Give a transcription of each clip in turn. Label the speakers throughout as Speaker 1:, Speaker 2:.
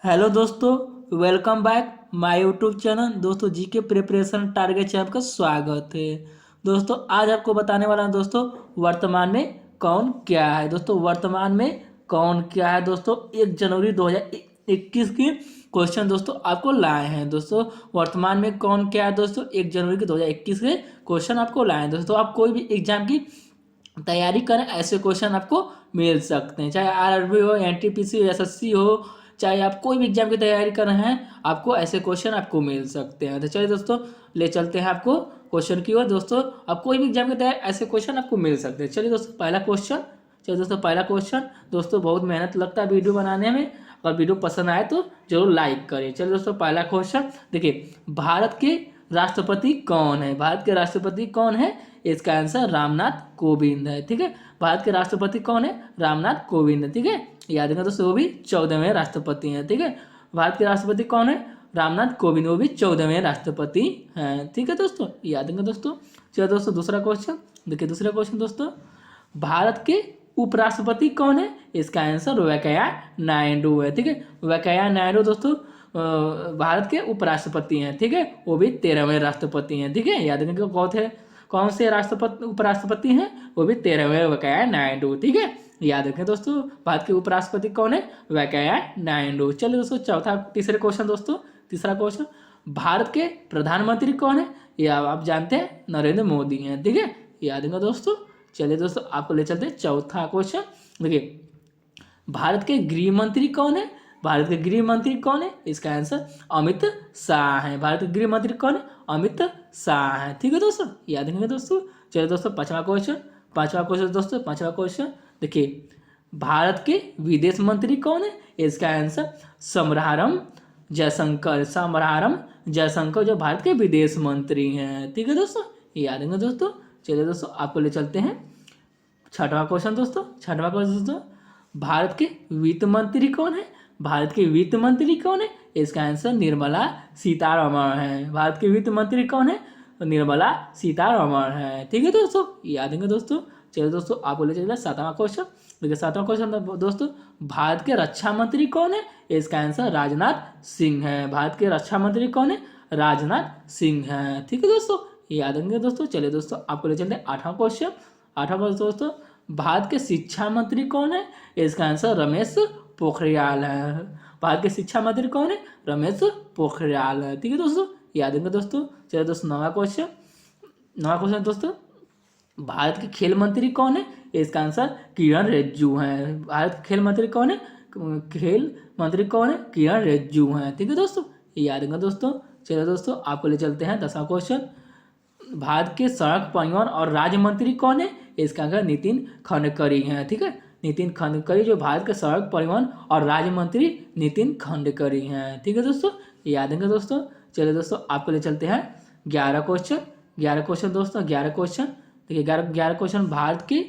Speaker 1: Hello दोस्तों, welcome back my YouTube channel. दोस्तों GK preparation target से आपका स्वागत है। दोस्तों आज आपको बताने वाला हूं दोस्तों वर्तमान में कौन क्या है। दोस्तों वर्तमान में कौन क्या है दोस्तों 1 जनवरी 2021 की क्वेश्चन दोस्तों आपको लाए हैं। दोस्तों वर्तमान में कौन क्या है दोस्तों 1 जनवरी के 2021 के क्वेश्चन आपको लाए हैं। दोस्तों आप कोई भी एग्जाम की तैयारी करें, ऐसे क्वेश्चन आपको मिल सकते हैं, चाहे आरआरबी हो, एनटीपीसी हो, एसएससी हो, चाहे आप कोई भी एग्जाम की तैयारी कर रहे हैं, आपको ऐसे क्वेश्चन आपको मिल सकते हैं। तो चलिए दोस्तों ले चलते हैं आपको क्वेश्चन की ओर। दोस्तों आप कोई भी एग्जाम की तैयारी ऐसे क्वेश्चन आपको मिल सकते हैं। चलिए दोस्तों पहला क्वेश्चन। चलिए दोस्तों पहला क्वेश्चन। दोस्तों बहुत मेहनत लगता है वीडियो बनाने में, अगर वीडियो पसंद आए तो जरूर लाइक करें। चलिए दोस्तों पहला क्वेश्चन देखिए, भारत के राष्ट्रपति कौन है? भारत के राष्ट्रपति कौन है? इसका आंसर रामनाथ कोविंद है। ठीक है, भारत के राष्ट्रपति कौन है? रामनाथ कोविंद है। ठीक है, याद रखना दोस्तों, वो भी 14वें राष्ट्रपति हैं। ठीक है, भारत के राष्ट्रपति कौन है? रामनाथ कोविंद, वो भी 14वें राष्ट्रपति हैं। ठीक है दोस्तों, याद रखना दोस्तों। चलो दोस्तों दूसरा क्वेश्चन देखिए, दूसरा क्वेश्चन दोस्तों, भारत के उपराष्ट्रपति कौन है? इसका आंसर वेंकैया नायडू है। ठीक है, वेंकैया नायडू दोस्तों भारत के उपराष्ट्रपति हैं। ठीक है, वो भी 13वें राष्ट्रपति हैं। ठीक है, याद रखिएगा कौन से राष्ट्रपति उपराष्ट्रपति हैं? वो भी 13वें वेंकैया नायडू। ठीक है, याद रखें दोस्तों, भारत के उपराष्ट्रपति कौन है? वेंकैया नायडू। चलिए दोस्तों तीसरे क्वेश्चन दोस्तों, तीसरा क्वेश्चन, भारत के प्रधानमंत्री कौन है? ये आप जानते हैं, नरेंद्र मोदी हैं। ठीक है, याद रखें दोस्तों। चलिए दोस्तों आपको ले चलते हैं चौथा क्वेश्चन। देखिए, भारत के गृह मंत्री कौन है? भारत के गृह मंत्री कौन है? इसका आंसर अमित शाह है। भारत के गृह मंत्री कौन है? अमित शाह है। ठीक है दोस्तों, याद रखेंगे दोस्तों। चलिए दोस्तों पांचवा क्वेश्चन, पांचवा क्वेश्चन दोस्तों, पांचवा क्वेश्चन देखिए, भारत के विदेश मंत्री कौन है? इसका आंसर समरारम जयशंकर, समरारम जयशंकर जो भारत के विदेश मंत्री हैं। ठीक है दोस्तों, याद रखेंगे दोस्तों। चलिए दोस्तों आपको ले चलते हैं छठवां क्वेश्चन दोस्तों, छठवां क्वेश्चन दोस्तों, भारत के वित्त मंत्री कौन है? भारत के वित्त मंत्री कौन है? इसका आंसर निर्मला सीतारमण है। भारत के वित्त मंत्री कौन है? निर्मला सीतारमण है। ठीक है दोस्तों, याद रखेंगे दोस्तों। चलिए दोस्तों आपको ले चलिए सातवां क्वेश्चन। देखिए सातवां क्वेश्चन दोस्तों, भारत के रक्षा मंत्री कौन है? इसका आंसर राजनाथ सिंह है। भारत के रक्षा मंत्री कौन है? राजनाथ सिंह है। ठीक है दोस्तों, याद रखेंगे दोस्तों। चलिए दोस्तों आपको ले चलते हैं आठवां क्वेश्चन। आठवां क्वेश्चन दोस्तों, भारत के शिक्षा मंत्री कौन है? इसका आंसर रमेश पोखरियाल है। भारत के शिक्षा मंत्री कौन है? रमेश पोखरियाल है। ठीक है दोस्तों, याद रखेंगे दोस्तों। चलिए दोस्तों नवा क्वेश्चन, नवा क्वेश्चन दोस्तों, भारत के खेल मंत्री कौन है? इसका आंसर किरण रिजिजू हैं। भारत के खेल मंत्री कौन है? खेल मंत्री कौन है? किरण रिजिजू हैं। ठीक है दोस्तों, याद रखेंगे दोस्तों। चलिए दोस्तों आपको ले चलते हैं 10वां क्वेश्चन, भारत के सड़क परिवहन और राज्य मंत्री कौन है? इसका आंसर नितिन गडकरी हैं। ठीक है, नितिन गडकरी जो भारत के सड़क परिवहन और राज्य मंत्री नितिन गडकरी हैं। ठीक है दोस्तों, याद रखेंगे दोस्तों। चलिए दोस्तों आपको ले चलते हैं 11 क्वेश्चन, 11 क्वेश्चन दोस्तों, 11 क्वेश्चन देखिए, 11 क्वेश्चन, भारत के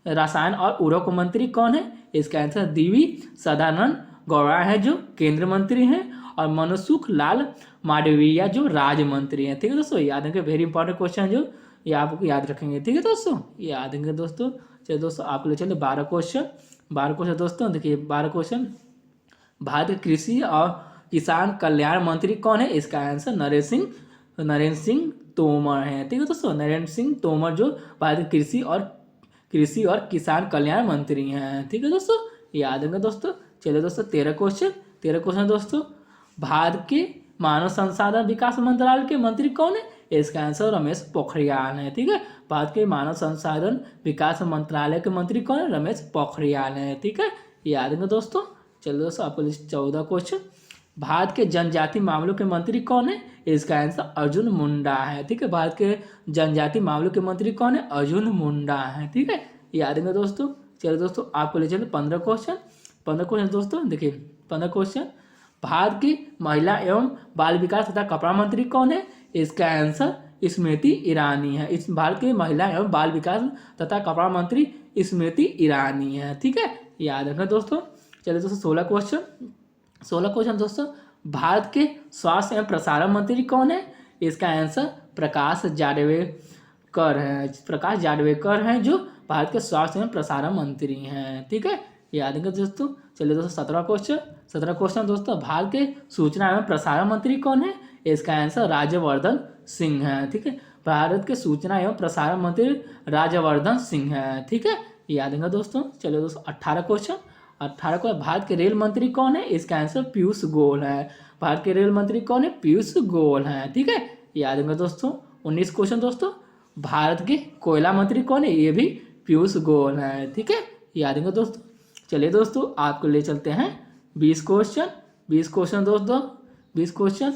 Speaker 1: रसायन और उर्वरक मंत्री कौन है? इसका आंसर डीवी सदानंद गौड़ा है जो केंद्रीय मंत्री हैं, और मनसुख लाल मांडविया जो राज्य मंत्री हैं। ठीक है दोस्तों, याद रखेंगे, वेरी इंपॉर्टेंट क्वेश्चन जो ये आपको याद रखेंगे। ठीक है दोस्तों, याद रखेंगे दोस्तों। चलिए दोस्तों आपको ले चलिए 12 क्वेश्चन, 12 क्वेश्चन दोस्तों देखिए, 12 क्वेश्चन, भारत के कृषि और किसान कल्याण मंत्री कौन है? इसका आंसर नरेंद्र सिंह तोमर है। ठीक है दोस्तों, नरेंद्र सिंह तोमर जो भारत के कृषि और किसान कल्याण मंत्री हैं। ठीक है दोस्तों, याद रखेंगे दोस्तों। चलिए दोस्तों 13 क्वेश्चन, 13 क्वेश्चन दोस्तों, भारत के मानव संसाधन विकास मंत्रालय के मंत्री कौन है? इसका आंसर रमेश पोखरियाल है। ठीक है, भारत के मानव संसाधन विकास मंत्रालय के मंत्री कौन है? रमेश पोखरियाल है। ठीक है, याद रखेंगे दोस्तों। चलिए दोस्तों आपको 14 क्वेश्चन, भारत के जनजाति मामलों के मंत्री कौन है? इसका आंसर अर्जुन मुंडा है। ठीक है, भारत के जनजाति मामलों के मंत्री कौन है? अर्जुन मुंडा है। ठीक है, याद रखेंगे दोस्तों। चलिए दोस्तों आपको ले चलिए 15 क्वेश्चन, 15 क्वेश्चन दोस्तों देखिए, 15 क्वेश्चन, भारत की महिला एवं बाल विकास तथा कपड़ा मंत्री कौन है? इसका आंसर स्मृति ईरानी है। इस भारत की महिला एवं बाल विकास तथा कपड़ा मंत्री स्मृति ईरानी है। ठीक है, याद रखना दोस्तों। चलिए दोस्तों 16 क्वेश्चन, 16 क्वेश्चन दोस्तों, भारत के स्वास्थ्य एवं प्रसारण मंत्री कौन है? इसका आंसर प्रकाश जावड़ेकर है। प्रकाश जावड़ेकर हैं जो भारत के स्वास्थ्य एवं प्रसारण मंत्री हैं। ठीक है, याद रखेंगे दोस्तों। चलिए दोस्तों 17 क्वेश्चन दोस्तों, भारत के सूचना एवं प्रसारण मंत्री कौन है? इसका आंसर राज्यवर्धन सिंह है। ठीक है, भारत के सूचना एवं प्रसारण मंत्री राज्यवर्धन सिंह है। ठीक है, याद रखेंगे दोस्तों। चलिए दोस्तों 18 को भारत के रेल मंत्री कौन है? इसका आंसर पीयूष गोयल है। भारत के रेल मंत्री कौन है? पीयूष गोयल है। ठीक है, याद रखेंगे दोस्तों। 19 क्वेश्चन दोस्तों, भारत के कोयला मंत्री कौन है? ये भी पीयूष गोयल है। ठीक है, याद रखेंगे दोस्तों। चलिए दोस्तों आपको ले चलते हैं 20 क्वेश्चन दोस्तों। 20 क्वेश्चन,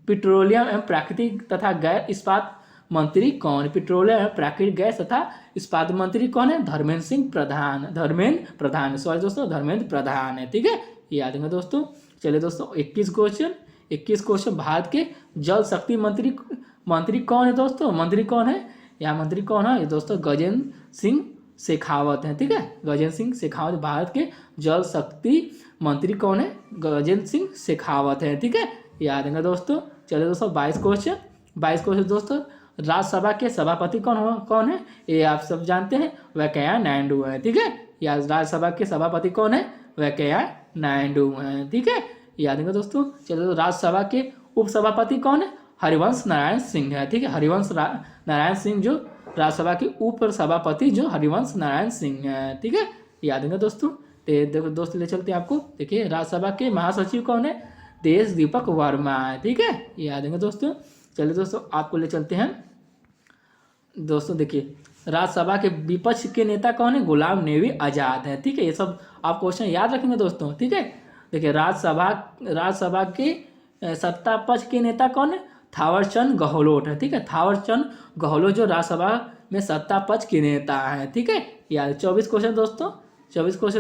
Speaker 1: पेट्रोलियम एवं प्राकृतिक तथा गैर इस्पात मंत्री कौन है? पेट्रोलियम एवं प्राकृतिक गैस तथा इस्पात मंत्री कौन है? धर्मेंद्र प्रधान है। ठीक है, याद रखेंगे दोस्तों। चलिए दोस्तों 21 क्वेश्चन, भारत के जल शक्ति मंत्री कौन है दोस्तों? मंत्री कौन है? यहाँ मंत्री कौन है? ये दोस्तों गजेंद्र सिंह शेखावत है। ठीक है, गजेंद्र सिंह शेखावत भारत के जल शक्ति मंत्री कौन है? गजेंद्र सिंह शेखावत है। ठीक है, याद रखेंगे दोस्तों। चलिए दोस्तों 22 क्वेश्चन दोस्तों, राज्यसभा के सभापति कौन है? ये आप सब जानते हैं, वेंकैया नायडू है। ठीक है, या राज्यसभा के सभापति कौन है? वेंकैया नायडू है। ठीक है, याद रखेंगे दोस्तों। चलिए तो राज्यसभा के उपसभापति कौन है? हरिवंश नारायण सिंह है। ठीक है, हरिवंश नारायण सिंह जो राज्यसभा के उपसभापति जो हरिवंश नारायण सिंह है। ठीक है, याद रखेंगे दोस्तों। देखो दोस्तों ले चलते हैं आपको। देखिए राज्यसभा के महासचिव कौन है? देश दीपक वर्मा है। ठीक है, याद रखेंगे दोस्तों। चलिए दोस्तों आपको ले चलते हैं दोस्तों। देखिए राज्यसभा के विपक्ष के नेता कौन है? गुलाम नबी आज़ाद है। ठीक है, ये सब आप क्वेश्चन याद रखेंगे दोस्तों। ठीक है, देखिए राज्यसभा के सत्ता पक्ष के नेता कौन है? थावरचंद गहलोत है। ठीक है, थावरचंद गहलोत जो राज्यसभा में सत्ता पक्ष के नेता है। ठीक है, याद 24 क्वेश्चन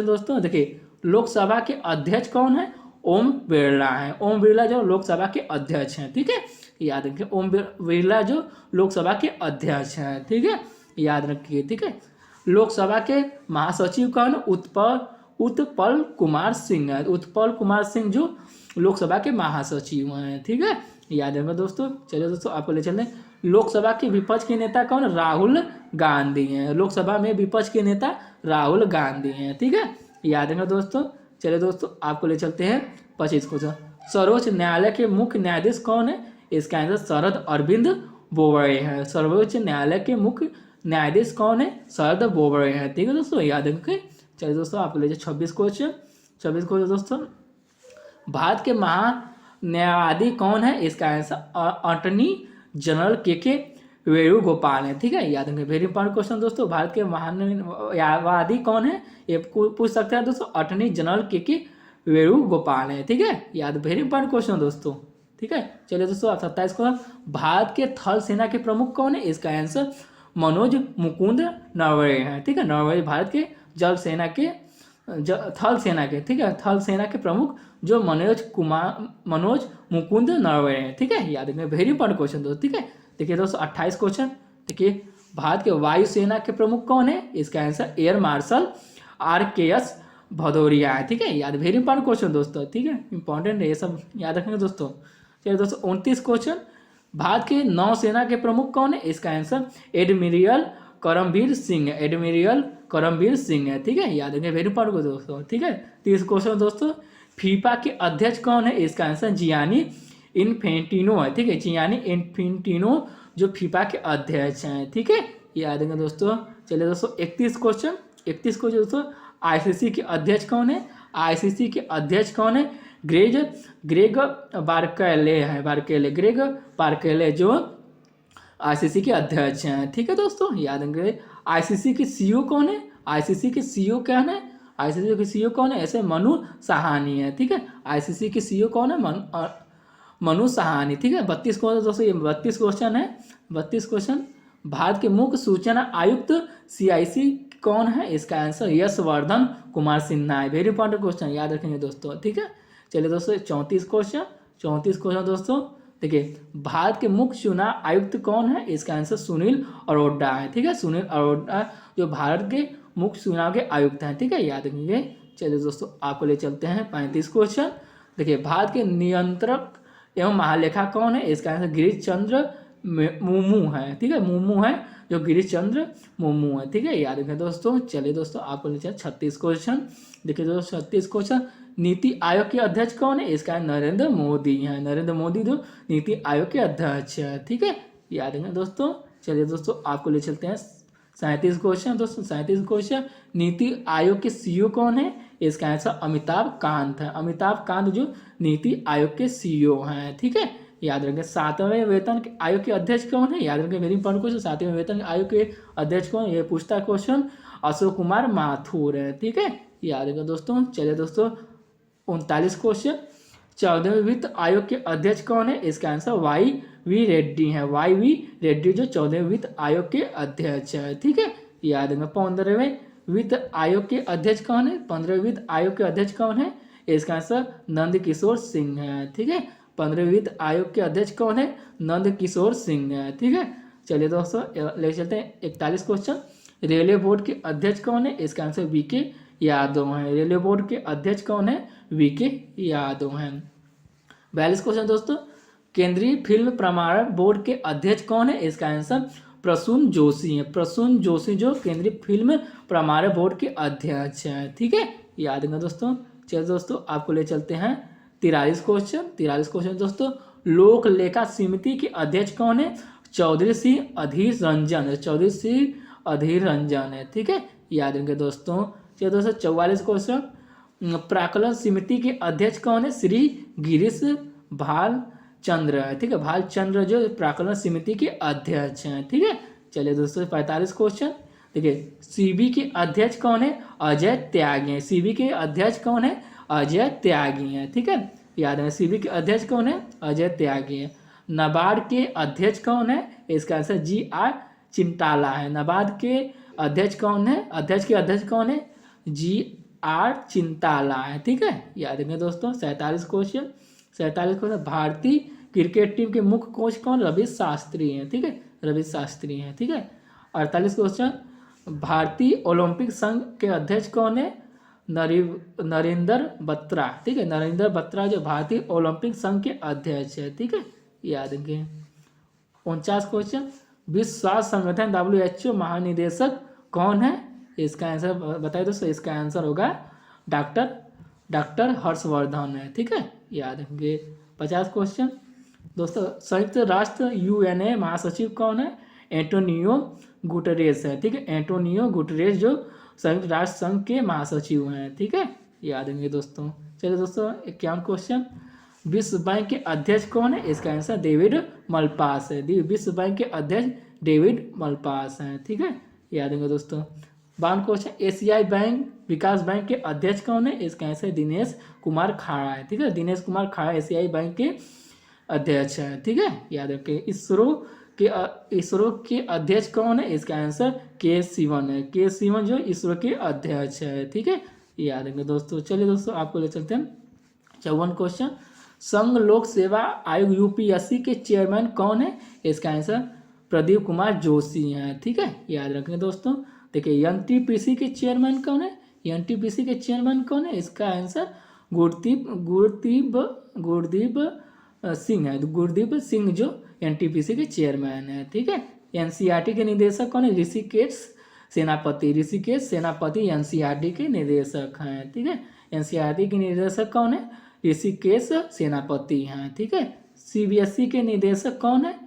Speaker 1: दोस्तों। देखिए लोकसभा के अध्यक्ष कौन है? ओम बिरला है। ओम बिरला जो लोकसभा के अध्यक्ष हैं। ठीक है, याद रखिए ओम बिरला जो लोकसभा के अध्यक्ष हैं। ठीक है, याद रखिए। ठीक है, लोकसभा के महासचिव कौन? उत्पल कुमार सिंह है। उत्पल कुमार सिंह जो लोकसभा के महासचिव हैं। ठीक है, याद रखिए दोस्तों। चलिए दोस्तों आपको ले चलते हैं लोकसभा के विपक्ष के नेता कौन? राहुल गांधी हैं। लोकसभा में विपक्ष के नेता राहुल गांधी हैं। ठीक है, याद रखिए दोस्तों। चलिए दोस्तों आपको ले चलते हैं 25 क्वेश्चन, सर्वोच्च न्यायालय के मुख्य न्यायाधीश कौन है? इसका आंसर शरद अरविंद बोबड़े हैं। सर्वोच्च न्यायालय के मुख्य न्यायाधीश कौन है? शरद बोबड़े हैं। ठीक है दोस्तों, याद रखें। चलिए दोस्तों आपको ले जाए 26 क्वेश्चन दोस्तों, भारत के महान्यायवादी कौन है? इसका आंसर अटॉर्नी जनरल के वेणुगोपाल है। ठीक है, याद रखें। वेरी इंपॉर्टेंट क्वेश्चन दोस्तों, भारत के महान्यायवादी कौन है? ये पूछ सकते हैं दोस्तों, अटॉर्नी जनरल के वेणुगोपाल है। ठीक है, याद वेरी इंपॉर्टेंट क्वेश्चन दोस्तों। ठीक है, चलिए दोस्तों 27 को, भारत के थल सेना के प्रमुख कौन है? इसका आंसर मनोज मुकुंद नरवणे है। ठीक है, नरवणे भारत के थल सेना के ठीक है थल सेना के प्रमुख जो मनोज मुकुंद नरवणे है। ठीक है, याद रखिए वेरी इंपॉर्टेंट क्वेश्चन दोस्तों। ठीक है, देखिए दोस्तों 28 क्वेश्चन, देखिए भारत के वायुसेना के प्रमुख कौन है? इसका answer air marshal RKS Bhadauria है। ठीक है, याद वेरी इंपॉर्टेंट क्वेश्चन दोस्तों। ठीक है, इंपॉर्टेंट है ये सब, याद रखेंगे दोस्तों। चलिए दोस्तों 29 क्वेश्चन, भारत के नौसेना के प्रमुख कौन है? इसका आंसर एडमिरल करमबीर सिंह है। ठीक है, याद रखें वेरी इंपॉर्टेंट दोस्तों। ठीक है, 30 क्वेश्चन दोस्तों, फीफा के अध्यक्ष कौन है? इसका आंसर जियानी इन्फेंटिनो है। ठीक है, जियानी इन्फेंटिनो जो फीफा के अध्यक्ष हैं। ठीक है, याद रखें दोस्तों। चलिए दोस्तों 31 क्वेश्चन दोस्तों, ICC के अध्यक्ष कौन है? ICC के अध्यक्ष कौन है? ग्रेग बारकेले जो ICC के अध्यक्ष हैं। ठीक है दोस्तों, याद रखेंगे। ICC के CEO कौन है? ICC के CEO कौन है? ICC के CEO कौन है? ऐसे मनु सहानी है। ठीक है, ICC के CEO कौन है? मनु सहानी। ठीक है, 32 क्वेश्चन दोस्तों, ये 32 क्वेश्चन है। 32 क्वेश्चन, भारत के मुख्य सूचना आयुक्त CIC कौन है? इसका आंसर यशवर्धन कुमार सिन्हा है। वेरी इंपॉर्टेंट क्वेश्चन, याद रखेंगे दोस्तों। ठीक है, चलिए दोस्तों 34 क्वेश्चन दोस्तों, देखिए भारत के मुख्य चुनाव आयुक्त कौन है? इसका आंसर सुनील अरोड़ा है। ठीक है, सुनील अरोड़ा जो भारत के मुख्य चुनाव के आयुक्त हैं। ठीक है, याद रखेंगे। चलिए दोस्तों आपको ले चलते हैं 35 क्वेश्चन, देखिए भारत के नियंत्रक एवं महालेखा कौन है? इसका आंसर गिरीश चंद्र मुर्मू है, ठीक है, मुर्मू है, जो गिरीश चंद्र मुर्मू है, ठीक है, याद रखें दोस्तों। चलिए दोस्तों आपको नीचे 36 क्वेश्चन। देखिए दोस्तों 36 क्वेश्चन। नीति आयोग के अध्यक्ष कौन है? इसका नरेंद्र मोदी है। नरेंद्र मोदी जो नीति आयोग के अध्यक्ष है, ठीक है, याद रखें दोस्तों। चलिए दोस्तों आपको ले चलते हैं 37 क्वेश्चन। दोस्तों 37 क्वेश्चन। नीति आयोग के सीईओ कौन है? इसका आंसर अमिताभ कांत है। अमिताभ कांत जो नीति आयोग के सीईओ हैं, ठीक है, याद रखें। 7वें वेतन आयोग के अध्यक्ष कौन है? याद रखें, वेरी इंपॉर्टेंट क्वेश्चन। 7वें वेतन आयोग के अध्यक्ष कौन? ये पूछता क्वेश्चन अशोक कुमार माथुर है, ठीक है, याद रखें दोस्तों। चलिए दोस्तों 39 क्वेश्चन। 14वें वित्त आयोग के अध्यक्ष कौन है? इसका आंसर वाई वी रेड्डी है। वाई वी रेड्डी जो 14वें वित्त आयोग के अध्यक्ष है, ठीक है, याद रखें। 15वें वित्त आयोग के अध्यक्ष कौन है? 15वें वित्त आयोग के अध्यक्ष कौन है? इसका आंसर नंद किशोर सिंह है, ठीक है। 15वें वित्त आयोग के अध्यक्ष कौन है? नंद किशोर सिंह है, ठीक है। चलिए दोस्तों ले चलते हैं 41 क्वेश्चन। रेलवे बोर्ड के अध्यक्ष कौन है? इसका आंसर वीके यादव है। रेलवे बोर्ड के अध्यक्ष कौन है? वीके यादव हैं। 42 क्वेश्चन दोस्तों। केंद्रीय फिल्म प्रमाणन बोर्ड के अध्यक्ष कौन है? इसका आंसर प्रसून जोशी है। प्रसून जोशी जो केंद्रीय फिल्म प्रमाणन बोर्ड के अध्यक्ष हैं, ठीक है, याद रखना दोस्तों। चलिए दोस्तों आपको ले चलते हैं 43 क्वेश्चन। 43 क्वेश्चन दोस्तों। लोक लेखा समिति के अध्यक्ष कौन है? चौधरी सिंह अधीर रंजन है। चौधरी सिंह अधीर रंजन है, ठीक है, याद रखेंगे दोस्तों। चलिए दोस्तों 44 क्वेश्चन। प्राक्कलन समिति के अध्यक्ष कौन है? श्री गिरीश भालचंद्र है, ठीक है, भालचंद्र जो प्राक्कलन समिति के अध्यक्ष हैं, ठीक है। चलिए दोस्तों 45 क्वेश्चन। देखिए सीबी के अध्यक्ष कौन है? अजय त्यागी है। सीबी के अध्यक्ष कौन है? अजय त्यागी है, ठीक है, याद है। सीबी के अध्यक्ष कौन है? अजय त्यागी है। नाबार्ड के अध्यक्ष कौन है? इसका आंसर GR चिंटाला है। नाबार्ड के अध्यक्ष कौन है? अध्यक्ष के अध्यक्ष कौन है? GR चिंताला है, ठीक है, याद रखें दोस्तों। 47 क्वेश्चन। 47 क्वेश्चन। भारतीय क्रिकेट टीम के मुख्य कोच कौन? रवि शास्त्री हैं, ठीक है, रवि शास्त्री हैं, ठीक है। 48 क्वेश्चन। भारतीय ओलंपिक संघ के अध्यक्ष कौन है? नरेंद्र बत्रा, ठीक है, नरेंद्र बत्रा जो भारतीय ओलंपिक संघ के अध्यक्ष है, ठीक है, याद रखें। 49 क्वेश्चन। विश्व स्वास्थ्य संगठन WHO महानिदेशक कौन है? इसका आंसर बताइए दोस्तों। इसका आंसर होगा डॉक्टर हर्षवर्धन है, ठीक है, याद रखेंगे। 50 क्वेश्चन दोस्तों। संयुक्त राष्ट्र UNA महासचिव कौन है? एंटोनियो गुटरेस है, ठीक है, एंटोनियो गुटरेस जो संयुक्त राष्ट्र संघ के महासचिव हैं, ठीक है, याद रखेंगे दोस्तों। चलिए दोस्तों 51 क्वेश्चन। विश्व बैंक के अध्यक्ष कौन है? इसका आंसर डेविड मलपास है। विश्व बैंक के अध्यक्ष डेविड मलपास हैं, ठीक है, याद रखेंगे दोस्तों। 52 क्वेश्चन। एशियाई बैंक विकास बैंक के अध्यक्ष कौन है? इसका आंसर दिनेश कुमार खाड़ा है, ठीक है, दिनेश कुमार खाड़ा एशियाई बैंक के अध्यक्ष हैं, ठीक है, याद रखें। इसरो के अध्यक्ष कौन है? इसका आंसर के सिवन है। के सिवन जो इसरो के अध्यक्ष है, ठीक है, याद रखें दोस्तों। चलिए दोस्तों आपको ले चलते हैं 54 क्वेश्चन। संघ लोक सेवा आयोग UPSC के चेयरमैन कौन है? इसका आंसर प्रदीप कुमार जोशी हैं, ठीक है, याद रखें दोस्तों। देखिए NTPC के चेयरमैन कौन है? NTPC के चेयरमैन कौन है? इसका आंसर गुरदीप सिंह है। गुरदीप सिंह जो NTPC के चेयरमैन है, ठीक है। NCERT के निदेशक कौन है? ऋषिकेश सेनापति। ऋषिकेश सेनापति NCERT के निदेशक हैं, ठीक है। NCERT के निदेशक कौन है? ऋषिकेश सेनापति हैं, ठीक है। CBSE के निदेशक कौन है?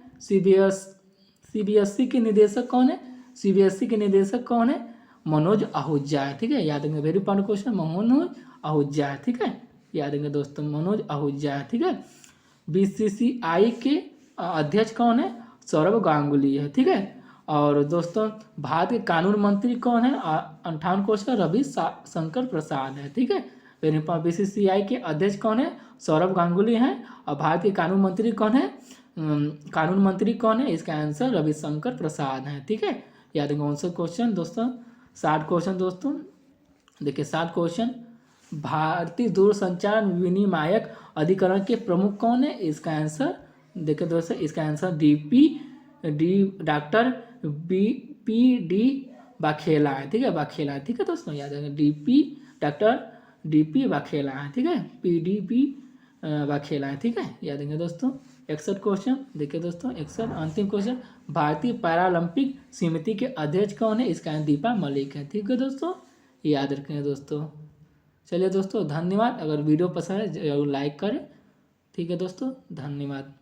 Speaker 1: CBSE के निदेशक कौन है? CBSE के निदेशक कौन है? मनोज आहूजा है, ठीक है, याद रखेंगे। Very important question, Manoj Ahuja है, ठीक है, याद रखेंगे दोस्तों, मनोज आहूजा है, ठीक है। BCCI के अध्यक्ष कौन है? सौरभ गांगुली है, ठीक है। और दोस्तों भारत के कानून मंत्री कौन है? 58 क्वेश्चन। रवि शंकर प्रसाद है, ठीक है। BCCI के अध्यक्ष कौन है? सौरभ गांगुली हैं। और भारत के कानून मंत्री कौन है? कानून मंत्री कौन है? इसका आंसर रविशंकर प्रसाद है, ठीक है, याद रखेंगे। 59 क्वेश्चन दोस्तों। 60 क्वेश्चन दोस्तों। देखिए 60 क्वेश्चन। भारतीय दूरसंचार विनियामक अधिकरण के प्रमुख कौन है? इसका आंसर देखिए दोस्तों, इसका आंसर डॉक्टर PD वाघेला है, ठीक है, वाघेला है, ठीक है दोस्तों, याद रखेंगे। डॉक्टर DP वाघेला है, ठीक है, PDP वाघेला है, ठीक है, याद रखेंगे दोस्तों। 61 क्वेश्चन। देखिए दोस्तों 61। अंतिम क्वेश्चन, भारतीय पैरालंपिक समिति के अध्यक्ष कौन है? इसका दीपा मलिक है। ठीक है दोस्तों, याद रखें दोस्तों। चलिए दोस्तों धन्यवाद। अगर वीडियो पसंद है जरूर लाइक करें। ठीक है दोस्तों, धन्यवाद।